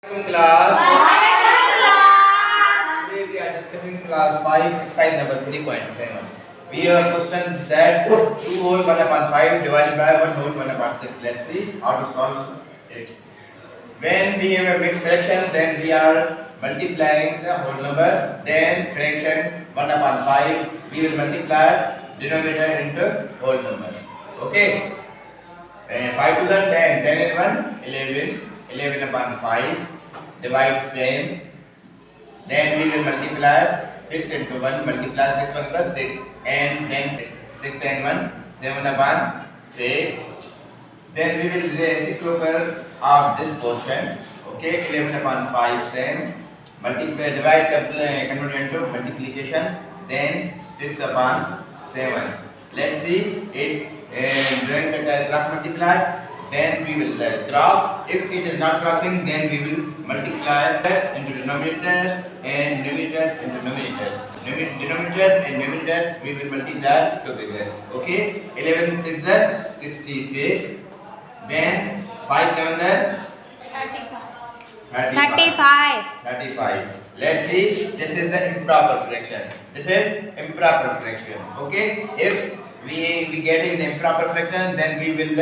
Class. Today we are discussing class 5 exercise number 3.7. We have a question that 2 whole 1 upon 5 divided by 1 whole 1 upon 6. Let's see how to solve it. When we have a mixed fraction, then we are multiplying the whole number. Then fraction 1 upon 5, we will multiply denominator into whole number. Okay. 5 to the 10, 10 and 1, 11. 11 upon 5, divide same, then we will multiply 6 into 1, multiply 6 1 plus 6, and then 6 and 1, 7 upon 6, then we will reciprocal of this portion, okay, 11 upon 5 same, multiply, divide, convert into multiplication, then 6 upon 7. Let's see, it's doing the cross multiply. Then we will cross. If it is not crossing, then we will multiply into denominators and numerators into numerators. Denominators and numerators we will multiply together. Okay. 11 is the 66. Then 5 7 the 35. Let's see. This is the improper fraction. This is improper fraction. Okay. If we getting the improper fraction, then we will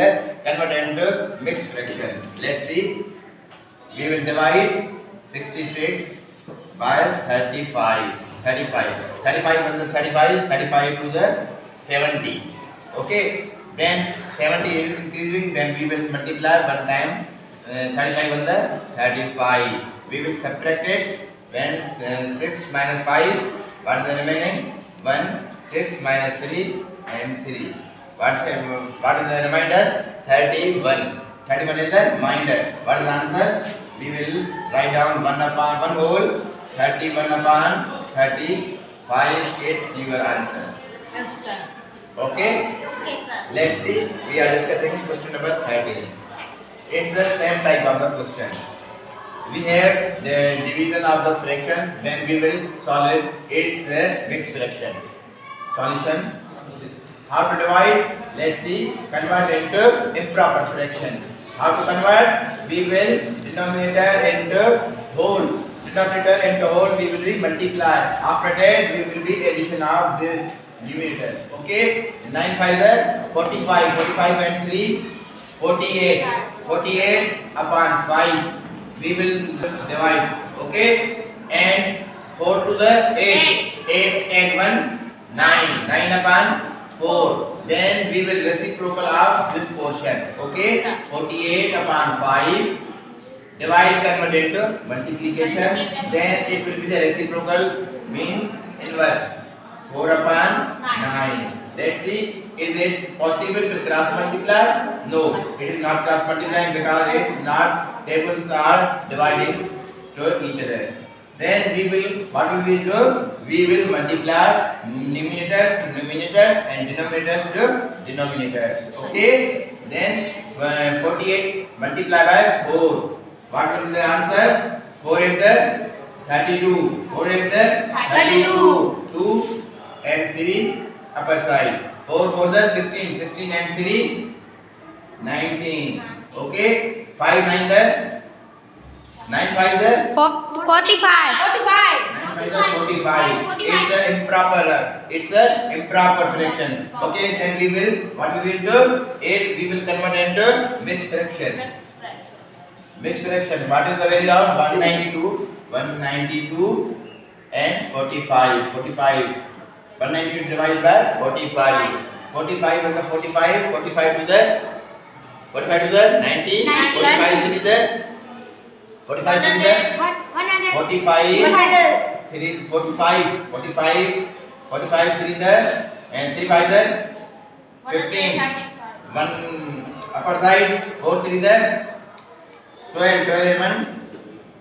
convert into mixed fraction. Let's see. We will divide 66 by 35. 35 to the 35 to the 70. Okay. Then 70 is increasing. Then we will multiply one time 35 on the 35. We will subtract it. When 6 minus 5, what is the remaining? 1. 6 minus 3 and 3. What is the remainder? 31. 31 is the remainder. What is the answer? We will write down 1 upon 1 whole 31 upon 35. It's your answer. Yes, sir. Okay? Okay, sir. Let's see. We are discussing question number 13. It's the same type of the question. We have the division of the fraction, then we will solve it. It's the mixed fraction. Solution. How to divide? Let's see. Convert into improper fraction. How to convert? We will denominator into whole. Denominator into whole we will be multiply. After that we will be addition of this numerators. Okay. 9 5 45. 45 and 3 48. 48 upon 5. We will divide. Okay. And 4 to the 8. 8 and 1 9. 9 upon 4. Then we will reciprocal of this portion. Okay. 48 upon 5. Divide, convert into multiplication. Then it will be the reciprocal, means inverse. 4 upon 9. Let's see. Is it possible to cross multiply? No. It is not cross multiplying because it's not, tables are dividing to each other. Then we will, what we will do? We will multiply numerators to numerators and denominators to denominators. Okay. Then 48 multiply by 4. What will be the answer? 4 is the 32. 4 is the 32. 2 and 3 upper side. 4 for the 16. 16 and 3 19. Okay. 5 9 the 9 5 the 45. 45. It's a improper. It's a improper fraction. Okay, then we will, what we will do? 8 we will convert into mixed fraction. Mixed fraction. What is the value of 192? 192 and 45. 192 divided by 45. 45 and the 45. 45 to the 90. 45 to the 45 to the 45. 45 3 the and 3 5 the 15. 1 upper side. 4 3 the 12 and 1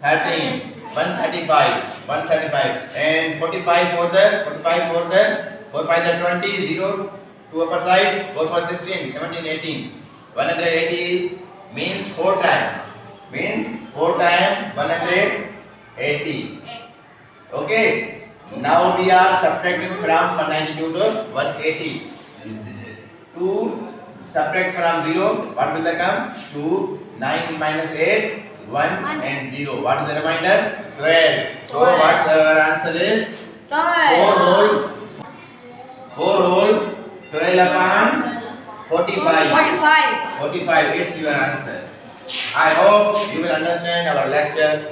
13. 135 and 45 for the 4 5 the 20. 0 2 upper side. 4 4 16 17 18. 180 means 4 times. 4 times 180. Okay. Now we are subtracting from 192 to 180. To subtract from 0, what will come? 2. 9 minus 8, 1 and 0. What is the remainder? 12. So what's our answer is 4 whole 12 upon 45. 45 is your answer. I hope you will understand our lecture.